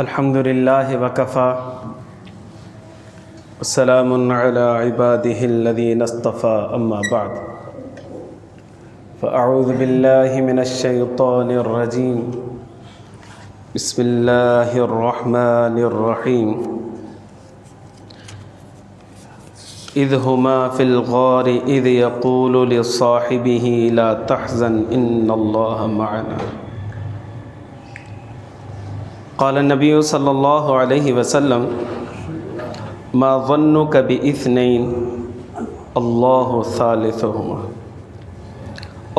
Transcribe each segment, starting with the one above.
अल्हम्दुलिल्लाहि वकफ़ा वस्सलामुन अला इबादिहिल्लज़ीना इस्तफ़ा अम्मा बाद फ़अऊज़ु बिल्लाहि मिनश्शैतानिर्रजीम बिस्मिल्लाहिर्रहमानिर्रहीम इज़ हुमा फ़िल ग़ारि इज़ यक़ूलु लिसाहिबिही ला तहज़न इन्नल्लाहा मअना क़ाल नबी सल्लल्लाहु अलैहि वसल्लम मा ज़न्नुक बिइस्नैन अल्लाहु सालिसुहुमा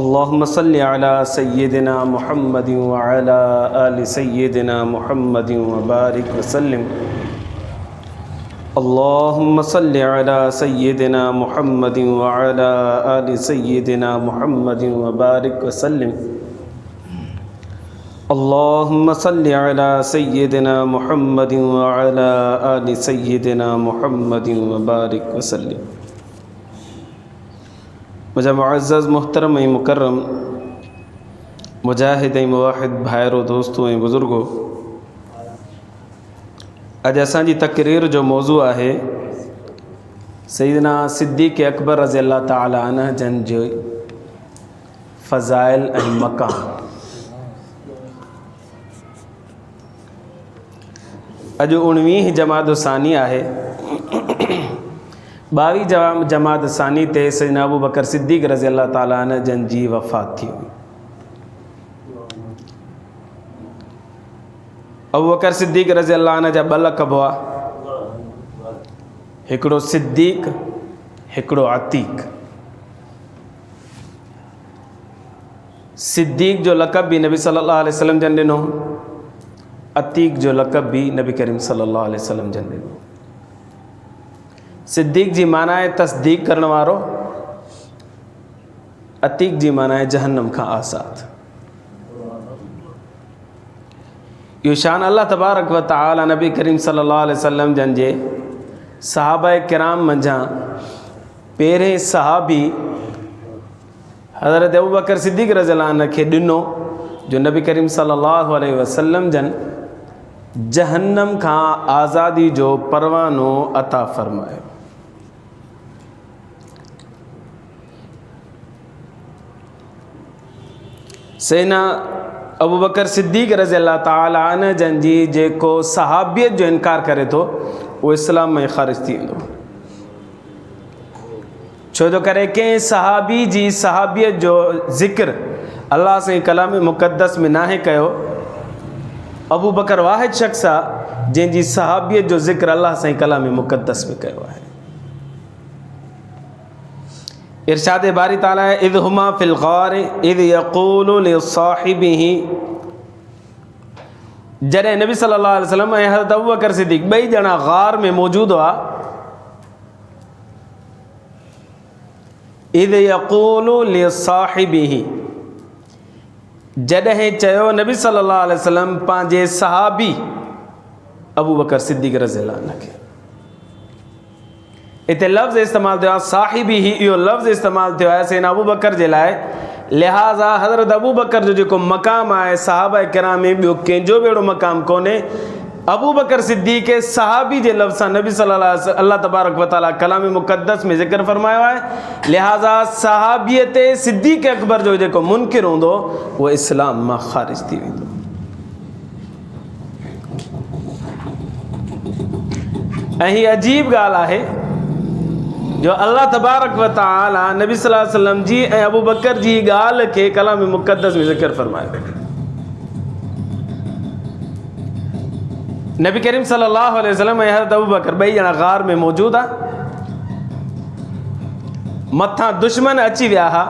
अल्लाहुम्मा सल्लि अला सय्यिदिना मुहम्मदिन व अला आलि सय्यिदिना मुहम्मदिन व बारिक व सल्लिम अल्लाहुम्मा सल्लि अला सय्यिदिना मुहम्मदिन व अला आलि सय्यिदिना मुहम्मदिन व बारिक व सल्लिम अल्लाहुम्मा सल्लि अला सय्यिदिना मुहम्मदिन व अला आलि सय्यिदिना मुहम्मदिन व बारिक व सल्लिम। मुझा मुअज़्ज़ज़ मुहतरम ऐं मुकर्रम मुजाहिद ऐं मुवाहिद भाइरो दोस्तों ऐं बुज़ुर्गो, अॼु असांजी तक़रीर जो मौज़ू आहे सैयदना सिद्दीक़ अकबर रज़ी अल्लाह ताला अन्हु जन जो फ़ज़ाइल ऐं मक़ाम। अॼु 19 जमात सानी आहे। 22 जमात सानी ते सैयदना अबू बकर सिद्दीक़ रज़ी अल्लाह ताला अन्हु जन जी वफ़ात थी हुई। अबू बकर सिद्दीक़ रज़ी अल्लाह अन्हु जा 2 लक़ब हुआ, हिकिड़ो सिद्दीक़, हिकिड़ो अतीक़। सिद्दीक़ जो लक़ब भी नबी सल्लल्लाहु अलैहि वसल्लम जन ॾिनो, अतीक़ जो लक़ब भी नबी करीम सल्लल्लाहु अलैहि वसल्लम जन ॾिनो। सिद्दीक़ जी माना है तस्दीक़ करण वारो, अतीक़ जी माना है जहन्नम खां आज़ाद। यो शान अल्लाह तबारक व तआला नबी करीम सल्लल्लाहु अलैहि वसल्लम जन जे सहाबा किराम मंझां पहिरें सहाबी हज़रत अबू बकर सिद्दीक़ रज़ी अल्लाह अन्हु खे ॾिनो, जो नबी करीम सल्लल्लाहु अलैहि वसल्लम जन जहन्नम खां आज़ादी जो परवानो अता फ़रमायो। सैयदना अबू बकर सिद्दीक़ रज़ी अल्लाह ताला अन्हु जन जी जेको सहाबियत जो इनकार करे थो वो इस्लाम में ख़ारिज थी वेंदो। छो जो करे कंहिं सहाबी जी सहाबियत जो ज़िक्र अल्लाह से कलाम मुक़द्दस में नाहे कयो। अबू बकर वाहिद शख़्स आहे जंहिंजी सहाबियत जो ज़िक्र अल्लाह से कलाम मुक़द्दस में कयो आहे। इरशाद बारी ताला है इज़ हुमा फ़िल ग़ारि इज़ यक़ूलु लिसाहिबिही, जॾहिं नबी सल्लल्लाहु अलैहि वसल्लम ऐं हज़रत अबू बकर सिद्दीक़ 2 ॼणा ग़ार में मौजूद हुआ। इज़ यक़ूलु लिसाहिबिही, जॾहिं चयो नबी सल्लल्लाहु अलैहि वसल्लम पंहिंजे सहाबी अबू बकर सिद्दीक़ रज़ी अल्लाह अन्हु खे। इते लफ़्ज़ इस्तेमालु थियो आहे साहिबी ही, इहो लफ़्ज़ इस्तेमालु थियो आहे सैयदना अबू बकर जे लाइ। लिहाज़ा हज़रत अबू बकर जो जेको मक़ाम आहे सहाबा किराम में ॿियो कंहिंजो बि अहिड़ो मक़ाम कोन्हे। अबू बकर सिद्दीक़ सहाबी जे लफ़्ज़ सां नबी सल्लल्लाहु अलैहि वसल्लम अल्लाह तबारक व तआला कलाम मुक़द्दस में ज़िक्र फ़रमायो आहे। लिहाज़ा सहाबियत सिद्दीक़ अकबर जो जेको मुनकिर हूंदो उहो इस्लाम मां ख़ारिज थी वेंदो। ऐं हीअ अजीब ॻाल्हि आहे जो अल्लाह तबारक व तआला नबी सल्लल्लाहु अलैहि वसल्लम जी ऐं अबू बकर जी ॻाल्हि खे कलाम मुक़द्दस में ज़िक्र फ़रमायो। नबी करीम सल्लल्लाहु अलैहि वसल्लम ऐं हज़रत अबू बकर 2 ॼणा ग़ार में मौजूद आहे। मथां दुश्मन अची विया हुआ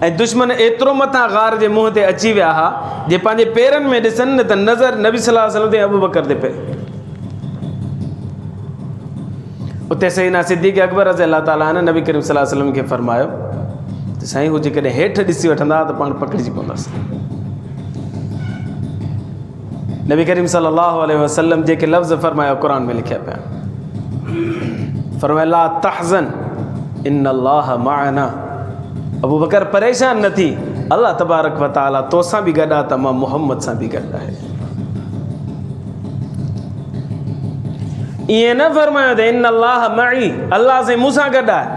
ऐं दुश्मन एतिरो मथां ग़ार जे मुंहं ते अची विया हुआ जे पंहिंजे पेरनि में ॾिसनि न त नज़र नबी सल्लल्लाहु अलैहि वसल्लम ते अबू बकर ते पए। उते सैयदना सिद्दीक़ अकबर रज़ी अल्लाह ताला अन्हु नबी करीम सल्लल्लाहु अलैहि वसल्लम खे फ़रमायो त साईं हू जेकॾहिं हेठि ॾिसी वठंदा त पाण पकिड़िजी पवंदासीं। नबी करीम सल्लल्लाहु अलैहि वसल्लम जेके लफ़्ज़ फ़रमाया क़ुर में लिखिया पिया, फ़रमाया ला तहज़न इन्नल्लाह मअना, अबू बकर परेशान न थी, अल्लाह तबारक व तआला तोसां भी गॾु आहे त मां मोहम्मद सां भी गॾु आहे। ईअं न फरमायो त इन अल्लाह मई, अल्लाह से मूंसां गॾु आहे,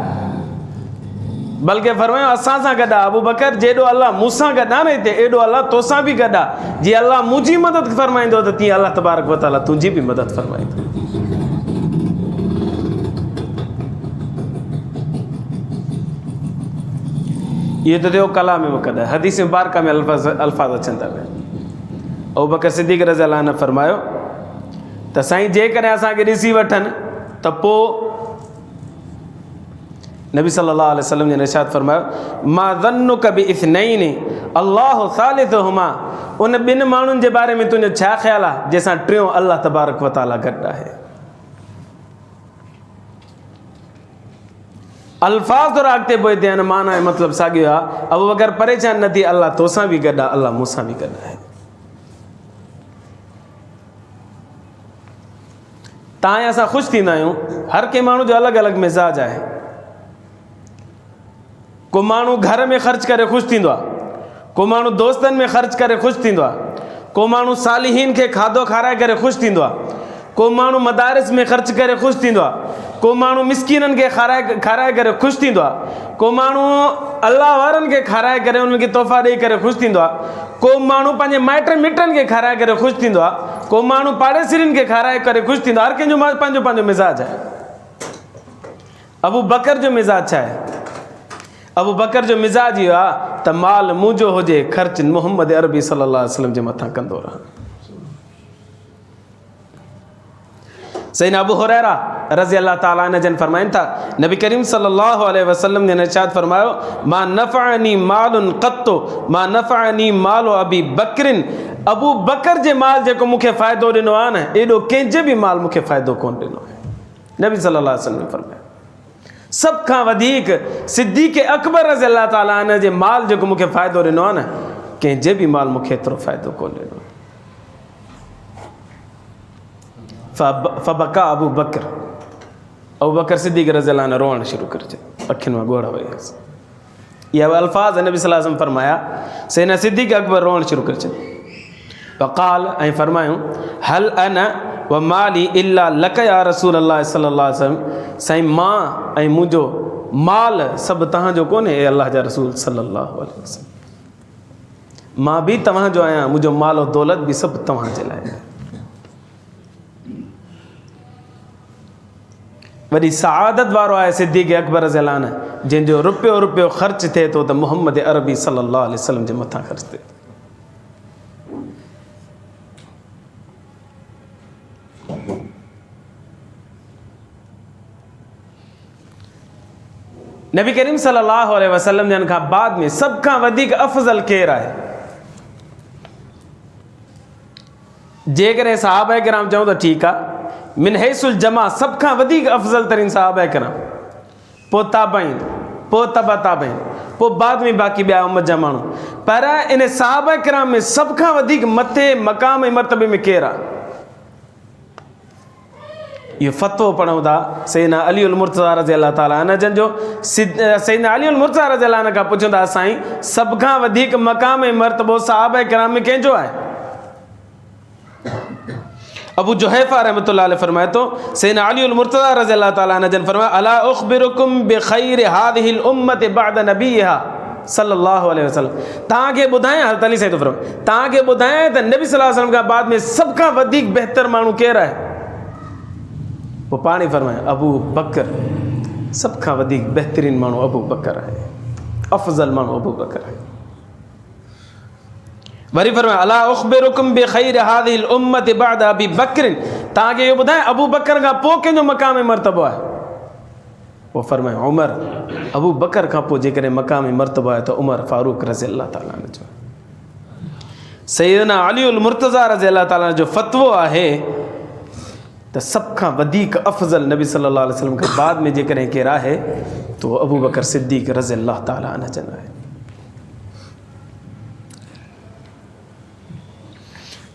बल्कि फरमायो असां सां गॾु आहे। अबू बकर जेॾो अल्लाह मूंसां गॾु आहे न हिते, एॾो अल्लाह तोसां बि गॾु आहे। जीअं अल्लाह मुंहिंजी मदद फरमाईंदो त तीअं अल्लाह तबारक व तआला तुंहिंजी बि मदद फरमाईंदो। इहो त थियो कलाम मुक़द्दस। हदीस मुबारक में अल्फाज़ अचनि था पिया। अबू बकर सिद्दीक़ रज़ी अल्लाह अन्हु फरमायो त साईं जेकॾहिं असांखे ॾिसी वठनि त पोइ नबी सल्लल्लाहु अलैहि वसल्लम ने इरशाद फरमायो मा ज़न्नुक बि इस्नैनि अल्लाहु सालिसुहुमा, उन ॿिनि माण्हुनि जे बारे में तुंहिंजो छा ख़्यालु आहे जंहिंसां टियों अल्लाह तबारक व तआला गॾु आहे। अल्फाज़ थोरा अॻिते पोइ आहिनि, माना मतिलबु साॻियो आहे। अबू बकर परेशान न थी, अल्लाह तोसां बि गॾु आहे, अल्लाह मूंसां बि गॾु आहे। तव्हां असां ख़ुशि थींदा आहियूं। हर कंहिं माण्हू जो अलॻि अलॻि मिज़ाज आहे। को माण्हू घर में ख़र्च करे ख़ुशि थींदो आहे, को माण्हू दोस्तनि में ख़र्च करे ख़ुशि थींदो आहे, को माण्हू सालिहीन खे खाधो खाराए करे ख़ुशि थींदो आहे, को माण्हू मदारिस में ख़र्च करे ख़ुशि थींदो आहे, को माण्हू मिसकीननि खे खाराए करे ख़ुशि थींदो आहे, को माण्हू अल्लाह वारनि खे खाराए करे उन्हनि खे तोहफ़ा ॾेई करे ख़ुशि थींदो आहे, को माण्हू पंहिंजे माइट मिटनि खे खाराए करे ख़ुशि थींदो आहे, को माण्हू पाड़ेसिरियुनि खे खाराए करे ख़ुशि थींदो आहे। हर कंहिंजो पंहिंजो पंहिंजो मिज़ाज आहे। अबू बकर जो मिज़ाज छा आहे? अबू बकर जो मिज़ाज इहो आहे त माल मुंहिंजो हुजे, ख़र्च मोहम्मद अरबी सल्लल्लाहु अलैहि वसल्लम जे मथां कंदो रहां। सैयदना अबू हुरैरा रज़ी अल्लाह ताला अन्हु जन फरमाइनि था नबी करीम सल्लल्लाहु अलैहि वसल्लम ने इरशाद फरमायो मा नफ़अनी मालुन क़त्तु मा नफ़अनी मालु अबी बकरिन, अबू बकर जे माल जेको मूंखे फ़ाइदो ॾिनो आहे न, एॾो कंहिंजे बि माल मूंखे फ़ाइदो कोन ॾिनो आहे। नबी सल्लल्लाहु अलैहि वसल्लम फरमायो सभ खां वधीक सिद्दीक़ अकबर रज़ी अल्लाह ताला अन्हु जे माल जेको मूंखे फ़ाइदो ॾिनो आहे न, कंहिंजे बि माल मूंखे एतिरो फ़ाइदो कोन ॾिनो आहे। फबका अबू बकर, अबू बकर सिद्दीक़ रज़ी अल्लाह अन्हु रोअणु शुरू करे छॾियो, अखियुनि मां ॻोढ़ वहियसि। इहा अल्फाज़ नबी सल्लल्लाहु अलैहि वसल्लम फरमाया। सैयदना सिद्दीक़ अकबर रोअणु शुरू करे छॾियो। फ़क़ाल, ऐं फरमायूं हल अना व माली इल्ला लक या रसूल अल्लाह सल्लल्लाहु अलैहि वसल्लम, साईं मां ऐं मुंहिंजो माल सभु तव्हांजो कोन्हे ए अल्लाह जा रसूल सल्लल्लाहु अलैहि वसल्लम। मां बि तव्हांजो आहियां, मुंहिंजो माल और दौलत बि सभु तव्हांजे लाइ आहे। वॾी सआदत वारो आहे सिद्दीक़ अकबर रज़ी अल्लाह अन्हु, जंहिंजो रुपयो रुपयो ख़र्च थिए थो त मोहम्मद अरबी सल्लल्लाहु अलैहि वसल्लम जे मथां ख़र्च थिए थो। नबी करीम सल्लल्लाहु अलैहि वसल्लम जन खां बाद में सभ खां वधीक अफ़ज़ल केरु आहे? जेकॾहिं सहाबा किराम चऊं त ठीकु आहे, मिन हैसुल जमा सभ खां वधीक अफ़ज़ल तरीन सहाबा किराम, पोइ ताबईन, पोइ तबा ताबईन, पोइ बाद में बाक़ी ॿिया उम्मत जा माण्हू। पर इन सहाबा किराम में सभ खां वधीक मथे मक़ाम ऐं मर्तबे में केरु आहे? इहो फ़तवो पढ़ूं था सैयदना अली उल मुर्तज़ा रज़ी अल्लाह ताला अन्हु जन जो। सैयदना अली उल मुर्तज़ा रज़ी अल्लाह अन्हु खां पुछूं था साईं सभ खां वधीक मक़ाम ऐं मर्तबो सहाबा किराम में कंहिंजो आहे? अबू जुहैफ़ा रहमतुल्लाह अलैहि फरमाए थो सैयदना अली उल मुर्तज़ा रज़ी अल्लाह ताला अन्हु जन फरमाया अला उख़बिरुकुम बिख़ैरि हादिहिल उम्मति बअद नबीहा सल्लल्लाहु अलैहि वसल्लम, तव्हांखे ॿुधायां, हज़रत अली साईं थो फरमाए तव्हांखे ॿुधायां त नबी सल्लल्लाहु अलैहि वसल्लम खां बाद में सभ खां वधीक बहितर माण्हू केरु आहे? पोइ पाणी फरमाए अबू बकर, सभ खां वधीक बहितरीन माण्हू अबू बकर आहे, अफ़ज़ल माण्हू अबू बकर आहे। वरी फरमाए अला उख़बिरुकुम बिख़ैरि हादिहिल उम्मति बअद अबी बकरिन, तव्हांखे इहो ॿुधायां अबू बकर खां पोइ कंहिंजो मक़ाम ऐं मर्तबो आहे? पोइ फरमाए उमर, अबू बकर खां पोइ जेकॾहिं मक़ाम ऐं मर्तबो आहे त उमर फारूक रज़ी अल्लाह ताला अन्हु जो। सैयदना अली उल मुर्तज़ा रज़ी अल्लाह ताला जो फ़तवो आहे त सभ खां वधीक अफ़ज़ल नबी सल्लल्लाहु अलैहि वसल्लम खां बाद में जेकॾहिं केरु आहे त उहो अबू बकर सिद्दीक़ रज़ी अल्लाह ताला अन्हु जन आहे।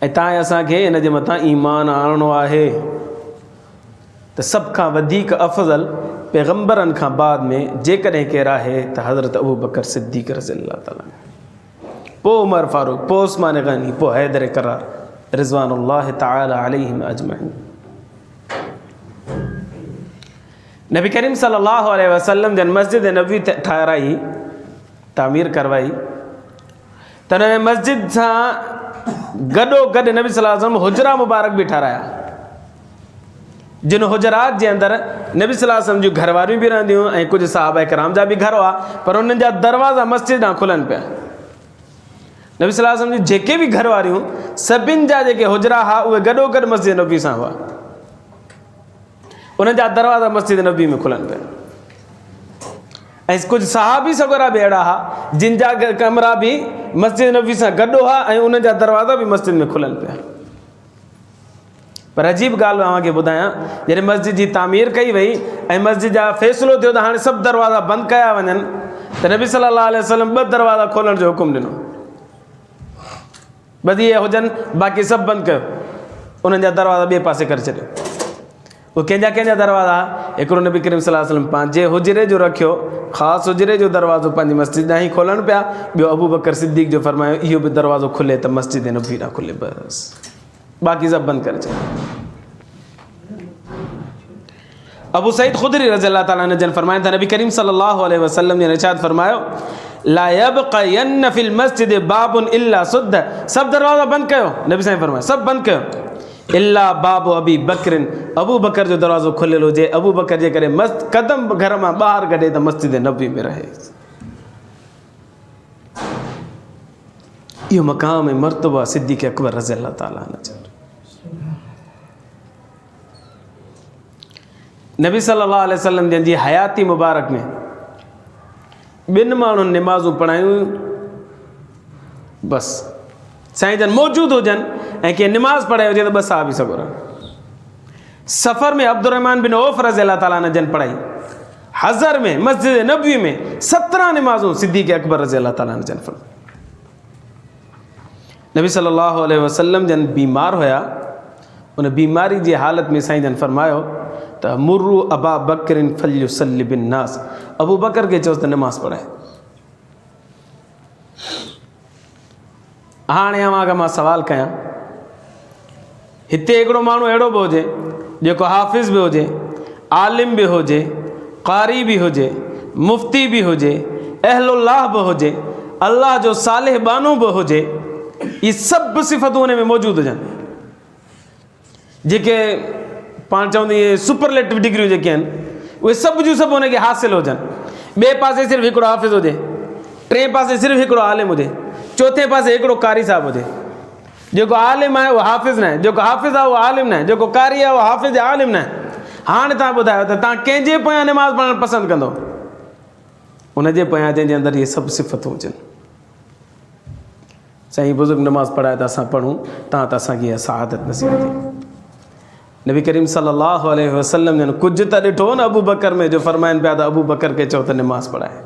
ऐं तव्हां असांखे हिन जे मथां ईमान आणणो आहे त सभ खां वधीक अफ़ज़ल पैगम्बरनि खां बाद में जेकॾहिं केरु आहे त हज़रत अबू बकर सिद्दीक़ रज़ी अल्लाह ताला, पोइ उमर फारूक, पोइ उस्मान गनी, पोइ हैदर करार रिज़वानुल्लाह ताला अलैहिम अजमईन। नबी करीम सल्लल्लाहु अलैहि वसल्लम जन मस्जिद नबवी ठाराई तामीर करवाई त हुन मस्जिद सां गॾो गॾु नबी सल्लल्लाहु अलैहि वसल्लम हुजरा मुबारक भी ठाराया, जिन हुजरात जे अंदरि नबी सल्लल्लाहु अलैहि वसल्लम जूं घरवारियूं बि रहंदियूं ऐं कुझु सहाबा किराम जा बि घर हुआ, पर उन्हनि जा दरवाज़ा मस्जिद ॾांहुं खुलनि पिया। नबी सल्लल्लाहु अलैहि वसल्लम जी जेके बि घरवारियूं सभिनि जा जेके हुजरा हुआ उहे गॾो गॾु मस्जिद नबी सां हुआ, उन्हनि जा दरवाज़ा मस्जिद नबी में खुलनि पिया। ऐं कुझु सहाबी सगोरा बि अहिड़ा हुआ जिन जा कमरा बि मस्जिद नबी सां गॾु हुआ ऐं उन्हनि जा दरवाज़ा बि मस्जिद में खुलनि पिया। पर अजीब ॻाल्हि तव्हांखे ॿुधायां, जॾहिं मस्जिद जी तामीर कई वई ऐं मस्जिद जा फ़ैसिलो थियो त हाणे सभु दरवाज़ा बंदि कया वञनि, त नबी सल्लल्लाहु अलैहि वसल्लम 2 दरवाज़ा खोलण जो हुकुम ॾिनो, बस इहे हुजनि, बाक़ी सभु बंदि कयो। उन्हनि जा दरवाज़ा ॿिए पासे करे छॾियो। उहे कंहिंजा दरवाज़ा, हिकिड़ो नबी करीम सल्लल्लाहु अलैहि वसल्लम पंहिंजे हुजरे जो रखियो, ख़ासि हुजरे जो दरवाज़ो पंहिंजी मस्जिद ॾांहुं ई खोलनि पिया। ॿियो अबू बकर सिद्दीक़ जो फरमायो इहो बि दरवाज़ो खुले त मस्जिद नबी ॾांहुं खुले, बसि बाक़ी सभु बंदि करे छॾियो। अबू सईद खुदरी रज़ियल्लाहु ताला अन्हु जन फरमाइनि था नबी करीम सल्लल्लाहु अलैहि वसल्लम ने इरशाद फरमायो ला यबक़यन्न फिल मस्जिद बाबुन इल्ला सुद्द, सभु दरवाज़ा बंदि कयो, नबी साईं फरमायो सभु बंदि कयो, इल्ला बाबु अबी बकरिन, अबू बकर जो दरवाज़ो खुलियल हुजे, अबू बकर जे करे कदम घर मां ॿाहिरि कढे त मस्जिद नबी में रहे। इहो मक़ाम ऐं मर्तबा सिद्दीक़ अकबर रज़ियल्लाहु ताला अन्हु जो। नबी सल्लल्लाहु अलैहि वसल्लम जंहिंजी हयाती मुबारक में 2 माण्हुनि निमाज़ूं पढ़ायूं, बसि साईं जन मौजूदु हुजनि ऐं कंहिं निमाज़ पढ़ाई हुजे त 2 साहबी सगोरा। सफ़र में अब्दुर्रहमान बिन औफ रज़ियल्लाहु ताला अन्हु जन पढ़ाई, हज़र में मस्जिद नबवी में 17 निमाज़ूं सिद्दीक़ अकबर रज़ियल्लाहु ताला अन्हु जन पढ़ाई। नबी सल्लल्लाहु अलैहि वसल्लम जन बीमार हुया, उन बीमारी जी हालत में साईं जन फरमायो त मुर्रू अबा बकरिन फल्युसल्लि बिन नास, अबू बकर के चयोसि त नमाज़ पढ़ाए। हाणे अव्हां मां सवाल कयां, हिते हिकिड़ो माण्हू अहिड़ो बि हुजे जेको हाफ़िज़ बि हुजे, आलिम बि हुजे, क़ारी बि हुजे, मुफ़्ती बि हुजे, अहलुल्लाह बि हुजे, अल्लाह जो सालिह बानो बि हुजे, ये सभु सिफ़तूं उन में मौजूदु हुजनि, जेके पाण चवंदा इहे सुपरलेटिव डिग्रियूं जेके आहिनि उहे सभु जूं सभु उनखे हासिलु हुजनि। ॿिए पासे सिर्फ़ु हिकिड़ो हाफ़िज़ हुजे, 3 पासे सिर्फ़ु हिकिड़ो आलिम हुजे, 4थे पासे हिकिड़ो कारी साहिबु हुजे। जेको आलिम आहे उहो हाफ़िज़ न आहे, जेको हाफ़िज़ आहे उहो आलिम न आहे, जेको कारी आहे उहो हाफ़िज़ ऐं आलिम न आहे। हाणे तव्हां ॿुधायो त तव्हां कंहिंजे पोयां निमाज़ पढ़णु पसंदि कंदो? उनजे पोयां जंहिंजे अंदरि इहे सभु सिफ़तूं हुजनि। साईं बुज़ुर्ग नमाज़ पढ़ाए त असां पढ़ूं, तव्हां त असांखे इहा सआदत नसीब थी। नबी करीम सल्लल्लाहु अलैहि वसल्लम जन कुझु त ॾिठो न अबू बकर में, जो फरमाइनि पिया त अबू बकर खे चओ त निमाज़ पढ़ाए।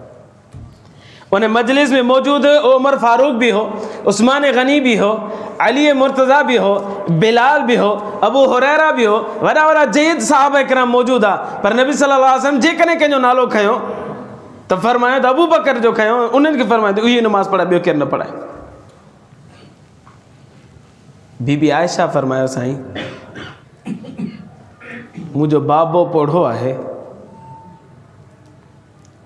उन मजलिस में मौजूदु उमर फारूक भी हो, उस्मान गनी भी हो, अली मुर्तज़ा भी हो, बिलाल भी हो, अबू हुरैरा भी हो, वॾा वॾा जयद साहब किराम मौजूदु आहे। पर नबी सल्लल्लाहु अलैहि वसल्लम जेकॾहिं कंहिंजो नालो खयो त फरमायो त अबू बकर जो खयो, उन्हनि खे फरमायो त उही नमाज़ पढ़ाए, ॿियो केरु न पढ़ाए। बीबी आयशा फरमायो साईं मुंहिंजो बाबो पोढ़ो आहे,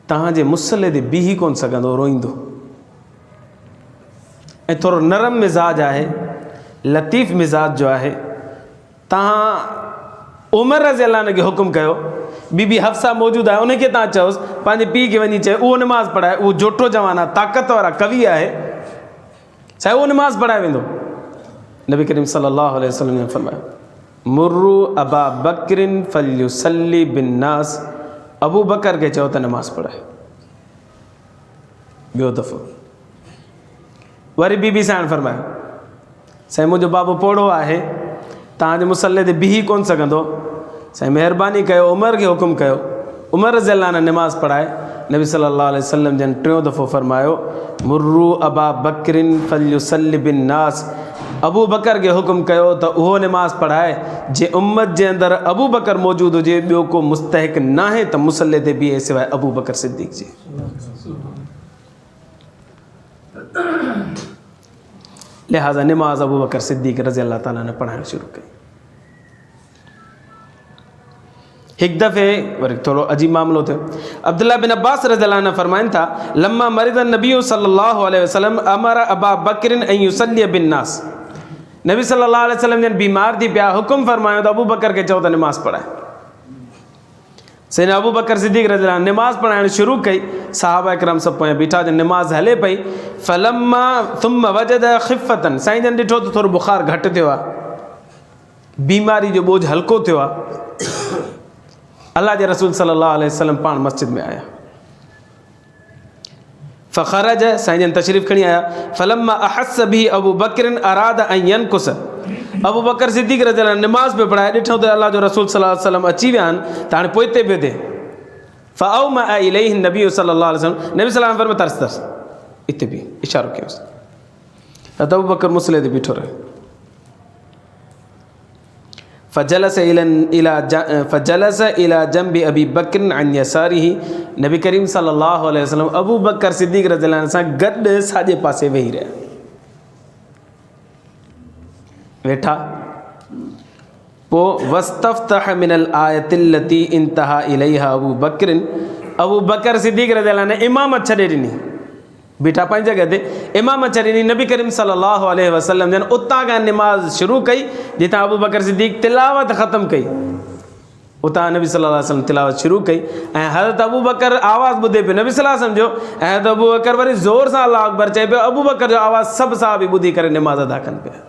तव्हांजे मुसले ते बीही कोन सघंदो, रोईंदो, ऐं थोरो नरम मिज़ाज आहे, लतीफ़ मिज़ाज जो आहे। तव्हां उमर रज़ियल्लाहु अन्हु खे हुकुम कयो, बीबी हफ्सा मौजूदु आहे, उनखे तव्हां चयोसि पंहिंजे पीउ खे वञी चयो उहो नमाज़ पढ़ाए, उहो जोठो जवान आहे, ताक़तवर आहे, कवि आहे, छा उहो नमाज़ पढ़ाए वेंदो। नबी करीम सल्लल्लाहु अलैहि वसल्लम ने फरमायो मुर्रू अबा बकरिन फल्युसल्ली बिन नास, अबू बकर के चओ त नमाज़ पढ़ाए। ॿियो दफ़ो वरी बीबी सां फरमायो साईं मुंहिंजो बाबू पोढ़ो आहे, तव्हांजे मुसले ते बीही कोन सघंदो, साईं महिरबानी कयो उमर खे हुकुम कयो, उमर रज़ियल्लाहु अन्हु नमाज़ पढ़ाए। नबी सल्लल्लाहु अलैहि वसल्लम जन 3 दफ़ो फरमायो मुर्रू अबा बकरिन फल्युसल्ली बिन नास, अबू बकर खे हुकुम कयो त उहो नमाज़ पढ़ाए जे उम्मत जे अंदरि अबू बकर मौजूदु हुजे, ॿियो को मुस्तहिक न आहे त मुसले ते बीहे सवाइ अबू बकर सिद्दीक़ जे। लिहाज़ा नमाज़ अबू बकर सिद्दीक़ रज़ियल्लाहु ताला ने पढ़ाइणु शुरू कई। एक दफ़े वरी थोड़ो अजीब मामलो थियो। अब्दुल्ला बिन अब्बास रज़ियल्लाहु अन्हु फरमाइन था लम्मा मरिद नबी सल्लल्लाहु अलैहि वसल्लम अमर अबा बकर अन युसल्ली बिन नास। नबी सल्लल्लाहु अलैहि वसल्लम जन बीमार थी पिया हुक्म फरमायो त अबू बकर के चओ त नमाज़ पढ़ाए। सैयदना अबू बकर सिद्दीक़ रज़ियल्लाहु अन्हु नमाज़ पढ़ाइण शुरू कई। सहाबा इकराम सब पोयां बीठा जन नमाज़ हले पई। फलम्मा थुम्म वजद खिफ़तन, साईं जन ॾिठो त थोरो बुखार घटि थियो आहे, बीमारी जो बोझ हल्को थियो आहे। अल्लाह के रसूल सल्लल्लाहु अलैहि वसल्लम पान मस्जिद में आया। फ़खरज, साईं जन तशरीफ़ खणी आया। फलम्मा अहस बिही अबू बकर अराद अन यनकुस, अबू बकर सिद्दीक़ रज़ियल्लाहु अन्हु नमाज़ पे पढ़ाए। ॾिठो त अल्लाह जो रसूल सल्लल्लाहु अलैहि वसल्लम अची विया आहिनि त हाणे पोइते पियो थिए। फ़अौमा इलैहि नबी सल्लल्लाहु अलैहि वसल्लम, नबी सल्लल्लाहु अलैहि वसल्लम तरस तरस इते भी इशारो कयोसि त अबू बकर मुसले ते बीठो रहे। फ़जलस इला जंबि अबी बकर अन यसारिही, नबी करीम सल्लल्लाहु अलैहि वसल्लम अबू बकर सिद्दीक़ रज़ियल्लाहु अन्हु सां गॾु साॼे पासे वेही रहिया, वेठा। पोइ वस्तफ़्तह मिनल आयतिल्लती इंतहा इलैहा अबू बकर, अबू बकर सिद्दीक़ रज़ियल्लाहु अन्हु इमामत छॾे ॾिनी, बीठा पंहिंजी जॻह ते इमामत छॾे ॾिनी। नबी करीम सल्लल्लाहु अलैहि वसल्लम जन उतां खां नमाज़ शुरू कई जितां अबू बकर सिद्दीक़ तिलावत ख़त्म कई, उतां नबी सल्लल्लाहु अलैहि वसल्लम तिलावत शुरू कई। ऐं हज़रत अबू बकर आवाज़ ॿुधे पियो नबी सल्लल्लाहु अलैहि वसल्लम जो, ऐं हज़रत अबू बकर वरी ज़ोर सां अल्लाहु अकबर चए पियो। अबू बकर जो आवाज़ सभु साहबी ॿुधी करे नमाज़ अदा कनि पिया।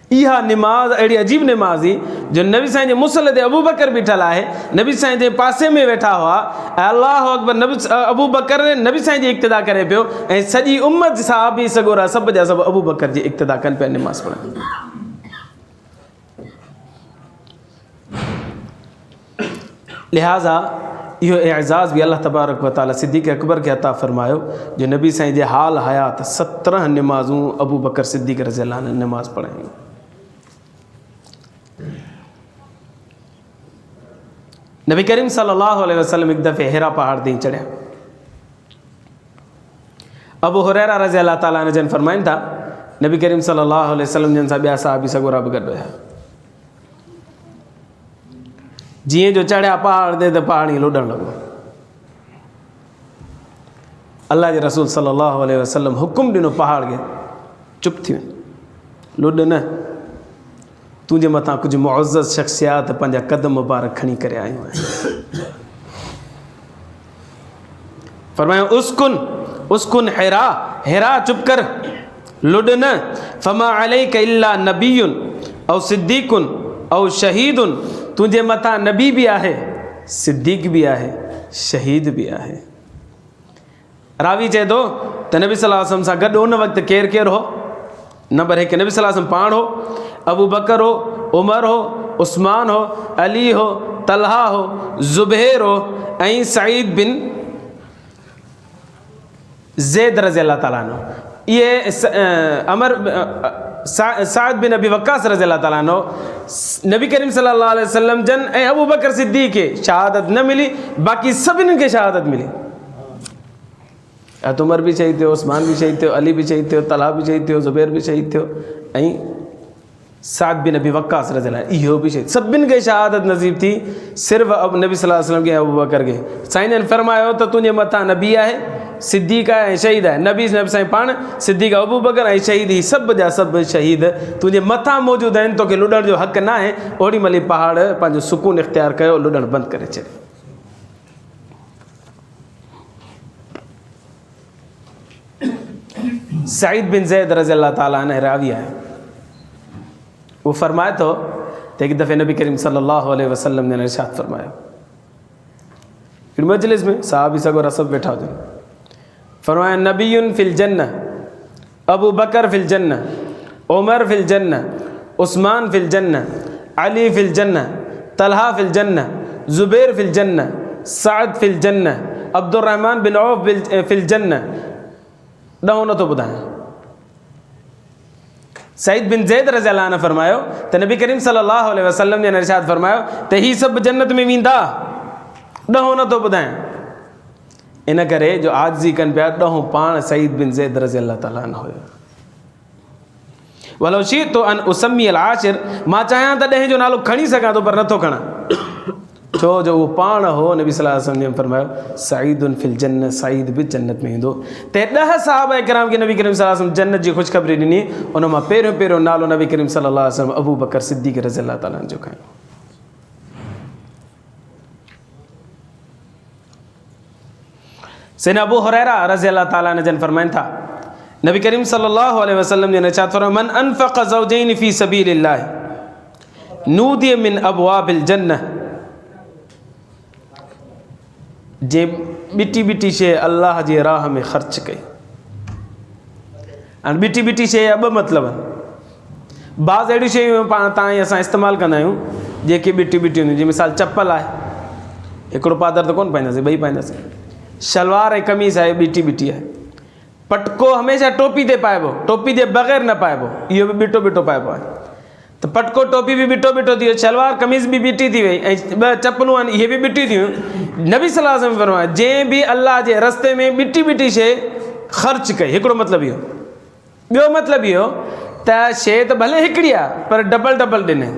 इहा नमाज़ अहिड़ी अजीब नमाज़ हुई जो नबी साईं जे मुसले ते अबू बकर बीठल आहे, नबी साईं जे पासे में वेठा हुआ, ऐं अल्लाहु अकबर नबी अबू बकर नबी साईं जी इक़्तिदा करे पियो, ऐं सॼी उम्मत साहबी सगोरा सभु जा सभु अबू बकर जी इक़्तिदा कनि पिया नमाज़ पढ़नि। लिहाज़ा इहो एज़ाज़ बि अल्लाह तबारक व तआला सिद्दीक़ अकबर खे अता फ़रमायो जो नबी साईं जे हाल हयात 17 नमाज़ूं अबू बकर सिद्दीक़ रज़ियल्लाहु अन्हु नमाज़ पढ़ायूं। नबी करीम सल्लल्लाहु अलैहि वसल्लम एक दफ़े हिरा पहाड़ ते चढ़िया। अबू हुरैरा रज़ियल्लाहु ताला अन्हु जन फरमाइनि था नबी करीम सल्लल्लाहु अलैहि वसल्लम जन सां ॿिया साहबी सगोरा बि गॾु हुया। जीअं जो चढ़िया पहाड़ ते त पहाड़ ईअं लुॾणु लॻो। अल्लाह जे रसूल सल्लल्लाहु अलैहि वसल्लम हुकुम ॾिनो पहाड़ खे चुप थी वञ, लुॾ न, तुंहिंजे मथां कुझु मुअज़्ज़ज़ शख़्सियात पंहिंजा कदम मुबारक खणी करे आयूं आहिनि। फरमायो उस्कुन उस्कुन हिरा, हिरा चुप कर, लुॾ न। फमा अलैका इल्ला नबियुन औ सिद्दीकुन औ शहीदुन, तुंहिंजे मथां नबी बि आहे, सिद्दीक़ बि आहे, शहीद बि आहे। रावी चए थो त नबी सल्लल्लाहु अलैहि वसल्लम सां गॾु उन वक़्तु केरु केरु हो? नंबर 1 नबी सल्लल्लाहु अलैहि वसल्लम पाण हो, अबू बकर हो, उमर हो, उस्मान हो, अली हो, तलहा हो, ज़ुबैर हो, ऐं सईद बिन ज़ैद रज़ियल्लाहु ताला अन्हु। ये साद बिन अबी वक्कास रज़ियल्लाहु ताला अन्हु नबी करीम सल्लल्लाहु अलैहि वसल्लम जन ऐं अबू बकर सिद्दीक़ खे शहादत न मिली, बाक़ी सभिनी खे शहादत मिली। उमर भी शहीद थियो, उस्मान भी शहीद थियो, अली भी शहीद थियो, तलहा भी शहीद थियो, ज़ुबैर भी शहीद थियो, ऐं साद बिन अबी वक्कास रज़ियल्लाहु अन्हु इहो भी शहीद। सभिनी खे शहादत नसीब थी, सिर्फ़ अब नबी सल्लल्लाहु अलैहि वसल्लम खे अबू बकर खे। साईं जन फरमायो त तुंहिंजे मथां नबी आहे, सिद्दीक़ आहे ऐं शहीद आहे। नबी साईं पाण, सिद्दीक़ अबू बकर ऐं शहीद, ही सभु जा सभु शहीद तुंहिंजे मथां मौजूदु आहिनि। तोखे लुॾण जो हक़ न आहे। ओॾी महिल पहाड़ पंहिंजो सुकून इख़्तियार कयो, लुॾणु बंदि करे छॾियो। सईद बिन ज़ैद रज़ियल्लाहु ताला अन्हु रावी आहे, वो फरमाए तो एक दफ़े नबी करीम सल्लल्लाहु अलैहि वसल्लम ने इरशाद फरमायो, मजलिस में साहबी सगोरा सब बैठा हुजनि, फरमाया नबीयुन फिल जन्नह, अबू बकर फिल जन्नह, उमर फिल जन्नह, उस्मान फिल जन्नह, अली फिल जन्नह, तलहा फिल जन्नह, ज़ुबैर फिल जन्नह, साद फिल जन्नह, अब्दुर्रहमान बिन औफ फिल जन्नह। ॾहों नथो ॿुधायां। सईद बिन ज़ैद रज़ियल्लाहु अन्हु फरमायो त नबी करीम सल्लल्लाहु अलैहि वसल्लम ने इरशाद फरमायो त ही सभु जन्नत में वेंदा। ॾहों नथो ॿुधायां। इन करे जो आजिज़ी कनि पिया, ॾहों पाण सईद बिन ज़ैद रज़ियल्लाहु ताला अन्हु हुयो। वलो शीतो अन उसमी अल आशिर, मां चाहियां त ॾहें जो नालो खणी सघां थो पर नथो खणा। छो जो वो पाण हो नबी सल्लल्लाहु अलैहि वसल्लम फरमायो सईदुन फिल जन्नत, सईद भी जन्नत में ईंदो। ते 10 सहाबा किराम के नबी करीम सल्लल्लाहु अलैहि वसल्लम जन्नत जी ख़ुशख़बरी ॾिनी। उन मां पहिरियों नालो नबी करीम सल्लल्लाहु अलैहि वसल्लम अबू बकर सिद्दीक़ रज़ियल्लाहु ताला जो खयो। सैयदना अबू हुरैरा रज़ियल्लाहु ताला अन्हु जन फरमाइन था नबी करीम सल्लल्लाहु अलैहि वसल्लम ने नचात फरमाया मन अनफ़क़ ज़ौजैन फ़ी सबीलिल्लाह नूदिय मिन अबवाबिल जन्नह। जे बिटी बिटी शे अल्लाह जी राह में ख़र्च कई। ऐं बिटी बिटी शे ॿ मतिलब आहिनि। बाज़ अहिड़ियूं शयूं पाण ताईं असां इस्तेमालु कंदा आहियूं जेके बिटी बिटी हूंदियूं। जीअं मिसाल चप्पल आहे, हिकिड़ो पादर त कोन पाईंदासीं, ॿई पाईंदासीं। शलवार ऐं कमीज़ आहे, बिटी बिटी आहे। पटको हमेशह टोपी ते पाइबो, टोपी जे बग़ैर न पाइबो, इहो बि बिटो बिटो पाइबो आहे। त पटको टोपी भी बिटो बिटो थी वियो, शलवार कमीज़ भी बिटी थी वई, ऐं 2 चप्पलूं आहिनि इहे भी बिटी थी वियूं। नबी सल्लल्लाहु अलैहि वसल्लम फरमाया जंहिं बि अल्लाह जे रस्ते में बिटी बिटी शइ ख़र्च कई, हिकिड़ो मतिलबु इहो। ॿियो मतिलबु इहो त शइ त भले हिकिड़ी आहे पर डबल डबल ॾिनई।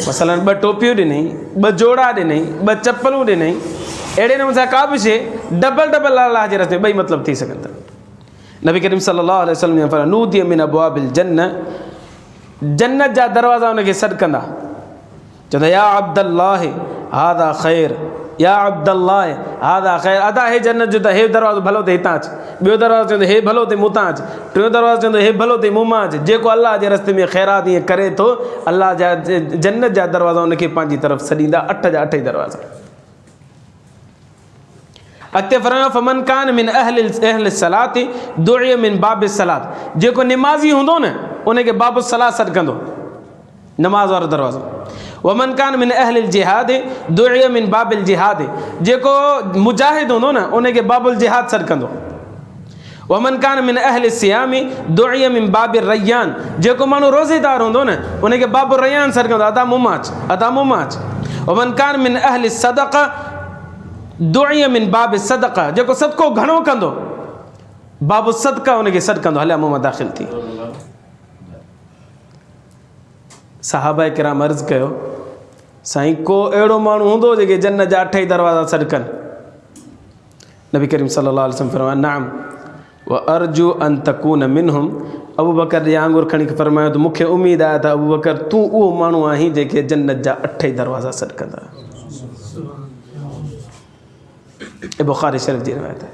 मसलन 2 टोपियूं ॾिनई, 2 जोड़ा ॾिनई, 2 चप्पलूं ॾिनई। अहिड़े नमूने सां का बि शइ डबल डबल अल्लाह जे रस्ते में ॿई मतिलबु थी सघनि था। नबी करीम सल्लल्लाहु अलैहि वसल्लम ने फरमाया नूदिय मिन अबवाबिल जन्नह, जन्नत जा दरवाज़ा उनखे सॾु कंदा। चवंदा या अब्दुल्लाह हादा ख़ैर, या अब्दुल्लाह हादा ख़ैर। अदा हे जन्नत जो त हे दरवाज़ो भलो ते हितां अच, ॿियो दरवाज़ो चवंदो हे भलो ते मूं तां अच, टियों दरवाज़ो चवंदो हे भलो ते मूं मां अच। जेको अल्लाह जे रस्ते में ख़ैरात ईअं करे थो, अल्लाह जा जन्नत जा दरवाज़ा उनखे पंहिंजी तरफ़ सॾींदा। 8 जा 8 ई दरवाज़ा। अॻिते फरमायो फमन कान मिन अहल सलात दुइय मिन बाब सलात। जेको निमाज़ी हूंदो न उनखे बाब सलात सॾु कंदो, नमाज़ वारो दरवाज़ो। वमन कान मिन अहल जिहाद दुइय मिन बाबिल जिहाद। जेको मुजाहिद हूंदो न उनखे बाबुल जिहाद सॾु कंदो। वमन कान मिन अहल सियामी दुइय मिन बाबिल रैयान। जेको माण्हू रोज़ेदार हूंदो न उनखे बाबुल रैयान सॾु कंदो, अता मुंहुं मां अच, अता मुंहुं मां अच। वमन कान मिन अहल सदक़ा दुइय मिन बाब सदक़ा। जेको सदको घणो कंदो बाबु सदका उनखे सॾु कंदो, हलिया मुंहुं मां दाख़िल थी। सहाबा किराम अर्ज़ु कयो साईं को अहिड़ो माण्हू हूंदो जेके जन्नत जा 8 ई दरवाज़ा सॾु कनि? नबी करीम सल्लल्लाहु अलैहि वसल्लम फरमाया नाम व अर्जू अन तकून मिनहुम। अबू बकर जे आंगुर खणी फरमायो त मूंखे उमेदु आहे त अबू बकर तूं उहो माण्हू आहीं जेके जन्नत जा 8 ई दरवाज़ा सॾु कंदा। बुखारी शरीफ़ जी रिवायत है।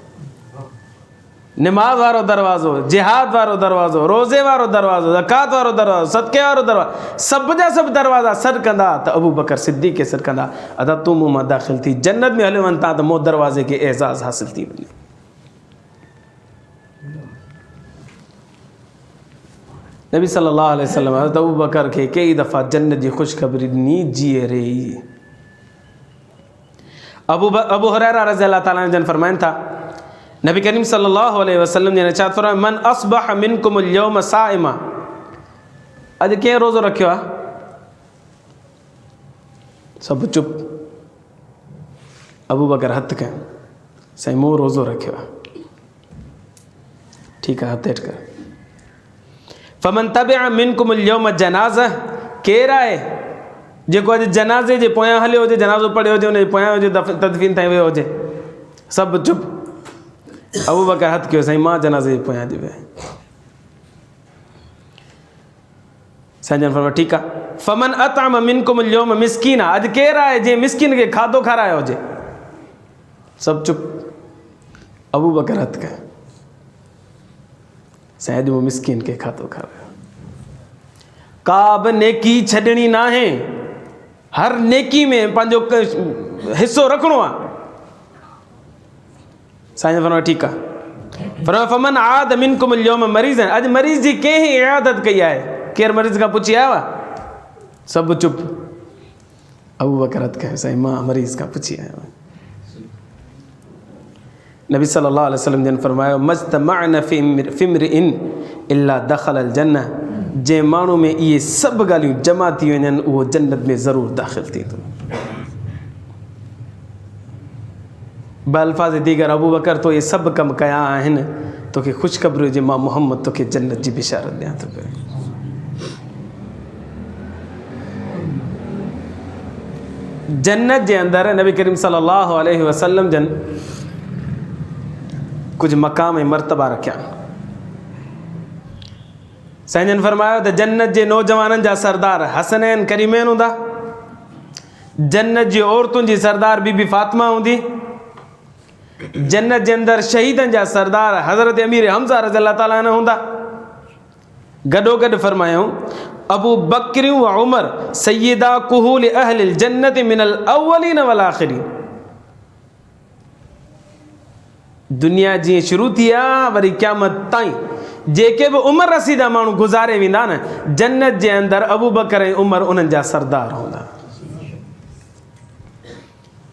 नमाज वारो दरवाज़ो, जिहाद वारो दरवाज़ो, रोज़े वारो दरवाज़ो, ज़कात वारो दरवाज़ो, सदके वारो दरवाज़ो, सभ जा सभु दरवाज़ा सॾु कंदा त अबू बकर सिद्दीक़ खे सॾु कंदा। अदा तूं मूं मां दाख़िल थी, जन्नत में हलियो वञ था त मूं दरवाज़े खे एज़ाज़ हासिल थी वञे। नबी सल्लल्लाहु अलैहि वसल्लम हज़रत अबू बकर खे कई दफ़ा जन्नत जी ख़ुशख़बरी ॾिनी जीअरे रही। अबू हुरैरा रज़ियल्लाहु ताला अन्हु जन फरमाइनि था नबी करीम सल्लल्लाहु अलैहि वसल्लम ने इरशाद फरमाया मन अस्बह मिनकुम अल-यौम साइमा। अॼु कंहिं रोज़ो रखियो आहे? सभु चुप। अबू बकर हथु कयो साईं मूं रोज़ो रखियो आहे। ठीकु आहे, हथु हेठि कर। फमन तबिअ मिनकुम अल-यौम जनाज़ा। केरु आहे जेको अॼु जनाज़े जे पोयां हलियो हुजे, जनाज़ो पढ़ियो हुजे, हुनजे पोयां हुजे, तदफ़ीन ताईं वियो हुजे? सभु चुप। अबू बकर हथु कयो साईं मां जनाज़े जे पोयां थी वियो। साईं जन फरमायो ठीकु आहे। फमन अतअम मिनकुम अल-यौम मिस्कीना। अॼु केरु आहे जंहिं मिस्किन खे खाधो खारायो हुजे? सभु चुप। अबू बकर हथु कयो साईं अॼु मूं मिस्किन खे खाधो खारायो। का बि नेकी छॾणी न आहे, हर नेकी में पंहिंजो हिसो रखिणो आहे। साईं फरमायो ठीकु आहे। फरमायो फमन आद मिनकुम अल-यौम मरीज़। अॼु मरीज़ जी कंहिं इयादत कई आहे? केरु मरीज़ खां पुछी आयो आहे? सभु चुप। अबू बकर हथु कयो साईं मां मरीज़ खां पुछी आयो आहियां। नबी सल्लल्लाहु अलैहि वसल्लम जन फरमायो मज्तमअन फी इम्रिइन इल्ला दख़ल अल-जन्नह। जंहिं माण्हू में इहे सभु ॻाल्हियूं जमा थी वञनि उहो जन्नत में ज़रूरु दाख़िल थींदो। बअल्फाज़ दीगर अबू बकर तो इहे सभु कम कया आहिनि, तोखे ख़ुशख़बरी हुजे मां मोहम्मद तोखे जन्नत जी बिशारत ॾियां थो पियो। जन्नत जे अंदरि नबी करीम सल्लल्लाहु अलैहि वसल्लम जन कुछ मक़ाम ऐं मर्तबा रखिया। साईं जन फरमायो त जन्नत जे नौजवाननि जा सरदार हसनैन करीमैन हूंदा, जन्नत जी औरतुनि जी सरदार बीबी फातिमा हूंदी, जन्नत जे अंदरि शहीदनि जा सरदार हज़रत अमीर हमज़ा रज़ियल्लाहु ताला अन्हु हूंदा। गॾोगॾु फरमायूं अबू बकर व उमर सय्यदा कुहूल अहलिल जन्नत मिनल अव्वलीन वल आखिरीन। दुनिया जीअं शुरू थी आहे वरी क़यामत ताईं जेके बि उमिरि रसीदा माण्हू गुज़ारे वेंदा न, जन्नत जे अंदरि अबू बकर ऐं उमर उन्हनि जा सरदार हूंदा।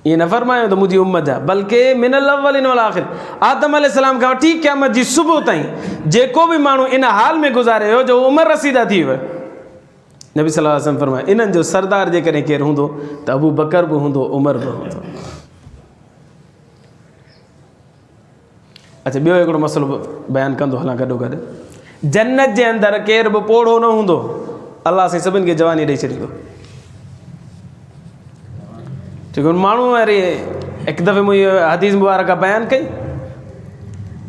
ईअं न फरमायो त मुंहिंजी उम्मत जा, बल्कि मिनल अव्वलिन वल आखिर, आदम अलैहिस्सलाम खां वठी क़यामत जी सुबुह ताईं जेको बि माण्हू इन हाल में गुज़ारे हो जो उमिरि रसीदा थी वियो, नबी सल्लल्लाहु अलैहि वसल्लम फरमायो इन्हनि जो सरदार जेकॾहिं केरु हूंदो त अबू बकर बि हूंदो, उमर बि हूंदो। अच्छा, ॿियो हिकिड़ो मसइलो बयानु कंदो हलां गॾोगॾु। जन्नत जे अंदरि केर बि पोड़ो न हूंदो, अलाह साईं सभिनि खे जवानी ॾेई छॾींदो। छोकी माण्हू वरी हिकु दफ़े मुंहिंजी हदीस मुबारक बयानु कई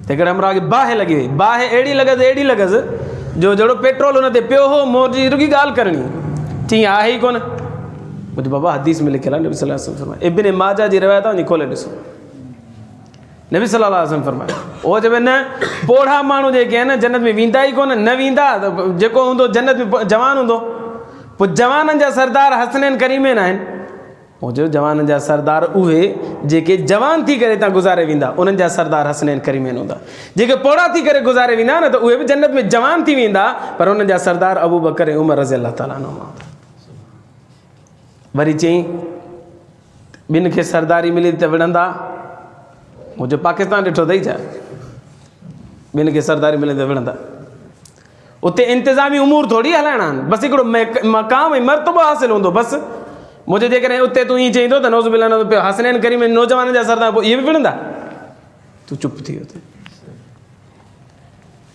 त हिकिड़े हमरा खे बाहि लॻी वई, बाहि अहिड़ी लॻसि जो जहिड़ो पेट्रोल हुन ते पियो हो, मोजी रुॻी ॻाल्हि करणी, चई आहे ई कोन। मुंहिंजो बाबा हदीस में लिखियलु आहे, नबी सल्लल्लाहु अलैहि वसल्लम फरमायो, इब्न माजा जी रिवायत आहे, वञी खोले ॾिसो। नबी सल्लल्लाहु अलैहि वसल्लम फरमायो उहो चवे न पोढ़ा माण्हू जेके आहिनि जन्नत में वेंदा ई कोन, न वेंदा त जेको हूंदो जन्नत में जवान हूंदो। पोइ जवाननि जा सरदार हसनैन करीमैन आहिनि, उहो जो जवाननि जा सरदार उहे जेके जवान थी करे हितां गुज़ारे वेंदा, उन्हनि जा सरदार हसनैन करीमैन हूंदा। जेके पोड़ा थी करे गुज़ारे वेंदा न त उहे बि जन्नत में जवान थी वेंदा, पर उन्हनि जा सरदार अबू बकर ऐं उमर रज़ियल्लाहु ताला अन्हु हूंदा। वरी चई ॿिनि खे सरदारी मिली त विढ़ंदा, मुंहिंजो पाकिस्तान ॾिठो अथई छा, ॿिनि खे सरदारी मिले त विढ़ंदा। उते इंतिज़ामी उमूर थोरी हलाइणा आहिनि, बसि हिकिड़ो मक़ाम ऐं मर्तबो हासिलु हूंदो बसि। मुंहिंजो जेकॾहिं उते तूं ईअं चईंदो त नौज़ बिल्लाह न पियो हसनैन करीम नौजवाननि जा सरदार, पोइ इहे बि विढ़ंदा, तूं चुप थी वियो।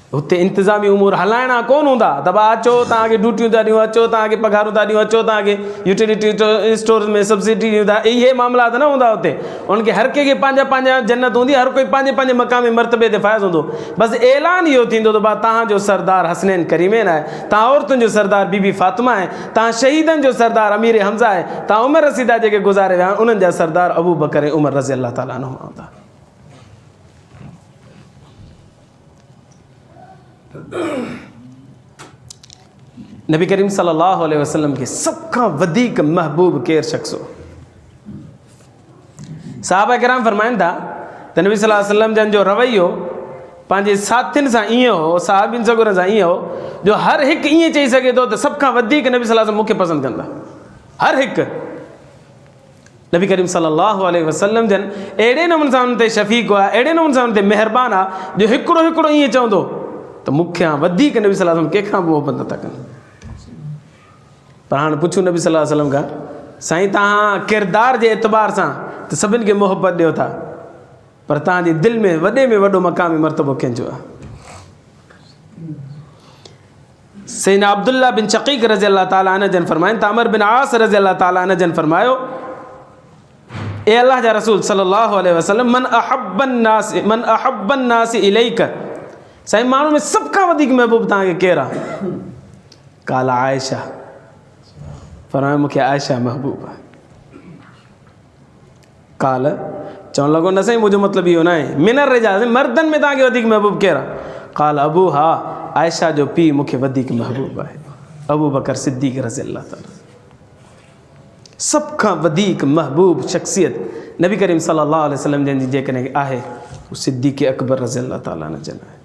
हुते इंतिज़ामी उमूर हलाइणा कोन हूंदा त भाउ अचो तव्हांखे ड्यूटियूं था ॾियूं, अचो तव्हांखे पघारूं था ॾियूं, अचो तव्हांखे यूटिलिटी स्टोर में सब्सिडी ॾियूं था, इहे मामलात न हूंदा हुते। उनखे हर कंहिंखे पंहिंजा जन्नत हूंदी, हर कोई पंहिंजे मक़ाम मर्तबे ते फ़ाइज़ हूंदो। बसि ऐलान इहो थींदो त भाउ तव्हांजो सरदार हसनैन करीमैन आहे, तव्हां औरतुनि जो सरदार बीबी फातिमा आहे, तव्हां शहीदनि जो सरदार अमीर हमज़ा आहे, तव्हां उमिरि रसीदा जेके गुज़ारे विया आहिनि उन्हनि जा सरदार अबू बकर ऐं उमर रज़ियल्लाहु ताला अन्हुम हूंदा। नबी करीम सल्लल्लाहु अलैहि वसल्लम के सब खां वधीक महबूब केर शख्स हो? सहाबा किराम फरमाइनि था त नबी सल्लल्लाहु अलैहि वसल्लम जन जो रवैयो पंहिंजे साथियुनि सां ईअं हो, सहाबियुनि सगुरनि सां ईअं हो जो हर हिकु ईअं चई सघे थो त सब खां वधीक नबी सल्लल्लाहु अलैहि वसल्लम मूंखे पसंदि कंदा। हर हिकु नबी करीम सल्लल्लाहु अलैहि वसल्लम जन अहिड़े नमूने सां हुन ते शफ़ीक़ आहे, अहिड़े नमूने सां हुन ते महिरबान आहे जो हिकिड़ो ईअं चवंदो त मूंखे वधीक नबी सल्लल्लाहु अलैहि वसल्लम कंहिंखां बि मोहबत नथा कनि। पर हाणे पुछूं नबी सल्लल्लाहु अलैहि वसल्लम खां, साईं तव्हां किरदार जे एतबार सां त सभिनि खे मोहबत ॾियो था, पर तव्हांजे दिलि में वॾो मक़ामी मर्तबो कंहिंजो आहे? सैयदना अब्दुल्ला बिन शक़ीक़ रज़ियल्लाहु ताला अन्हु जन फरमाइनि, तामर बिन आस रज़ियल्लाहु ताला अन्हु जन फरमायो, ए अल्लाह जा रसूल सल्लल्लाहु अलैहि वसल्लम मन अहब्बन नास इलैक, साईं माण्हू में सभ खां वधीक महबूब तव्हांखे केरु आहे? काला आयशा, फरमायो मूंखे आयशा महबूब आहे। काल चवणु लॻो न साईं मुंहिंजो मतिलबु इहो न आहे, मिनर रिजाल मर्दनि में तव्हांखे वधीक महबूब केरु आहे? काल अबू, हा आयशा जो पीउ मूंखे वधीक महबूब आहे, अबू बकर सिद्दीक़ रज़ियल्लाहु ताला। सभ खां वधीक महबूब शख़्सियत नबी करीम सल्लल्लाहु अलैहि वसल्लम जन जी जेकॾहिं आहे उहो सिद्दीक़ अकबर रज़ियल्लाहु ताला अन्हु जन आहे।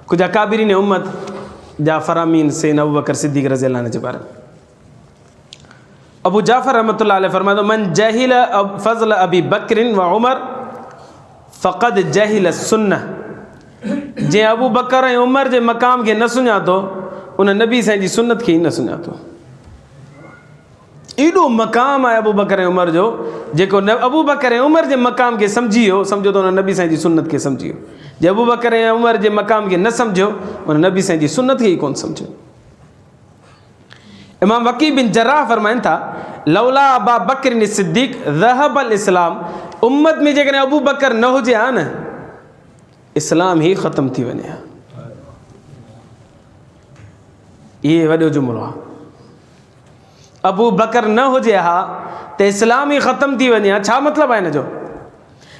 कुछ अकाबिरीन उम्मत जा फरामीन सैयदना अबू बकर सिद्दीक़ रज़ियल्लाहु अन्हु जे बारे में अबू जाफ़र रहमतुल्लाह अलैह फरमातो, मन जहिल फज़ल अबी बकरिन व उमर फ़क़द जहिल सुन्नह, जंहिं अबू बकर ऐं उमर जे मक़ाम खे न सुञातो उन नबी साईं जी सुन्नत खे ई न सुञातो। एॾो मक़ाम आहे अबू बकर ऐं उमर जो, जेको न अबू बकर ऐं उमर जे मक़ाम खे सम्झी वियो, सम्झो त हुन नबी साईं जी सुन्नत खे सम्झी वियो। जे अबू बकर ऐं उमर जे मक़ाम खे न सम्झियो, हुन नबी साईं जी सुन्नत खे ई कोन सम्झियो। इमाम वकी बिन जर्राह फरमाइनि था, लौला अबा बकर सिद्दीक़ ज़हबल इस्लाम, उम्मत में जेकॾहिं अबू बकर न हुजे हा न, इस्लाम ई ख़तमु थी वञे हा। इहे वॾो जुमिलो आहे। अबू बकर न हुजे हा त इस्लाम ई ख़तमु थी वञे हा। छा मतिलबु आहे हिन जो?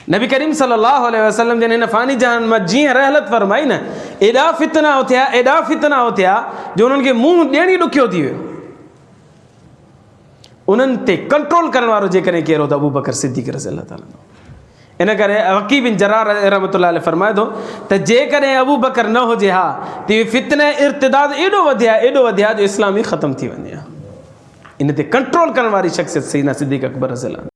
नबी करीम सल्लल्लाहु अलैहि वसल्लम जन हिन फ़ानी जहान मां जीअं रहलत फरमाई न, एॾा फितना उथिया, एॾा फितना उथिया जो उन्हनि खे मुंहुं ॾियण ई ॾुखियो थी वियो। उन्हनि ते कंट्रोल करण वारो जेकॾहिं केरु हो त अबू बकर सिद्दीक़ रज़ियल्लाहु ताला। इन करे वकी बिन जर्राह रहमतुल्लाह अलैह फरमाए थो त जेकॾहिं अबू बकर न हुजे हा त इहे फितने इर्तिदाद एॾो वधिया जो इस्लाम ई ख़तमु थी वञे हा। इन ते कंट्रोल करण वारी शख़्सियत सैयदना सिद्दीक़ अकबर रज़ियल्लाहु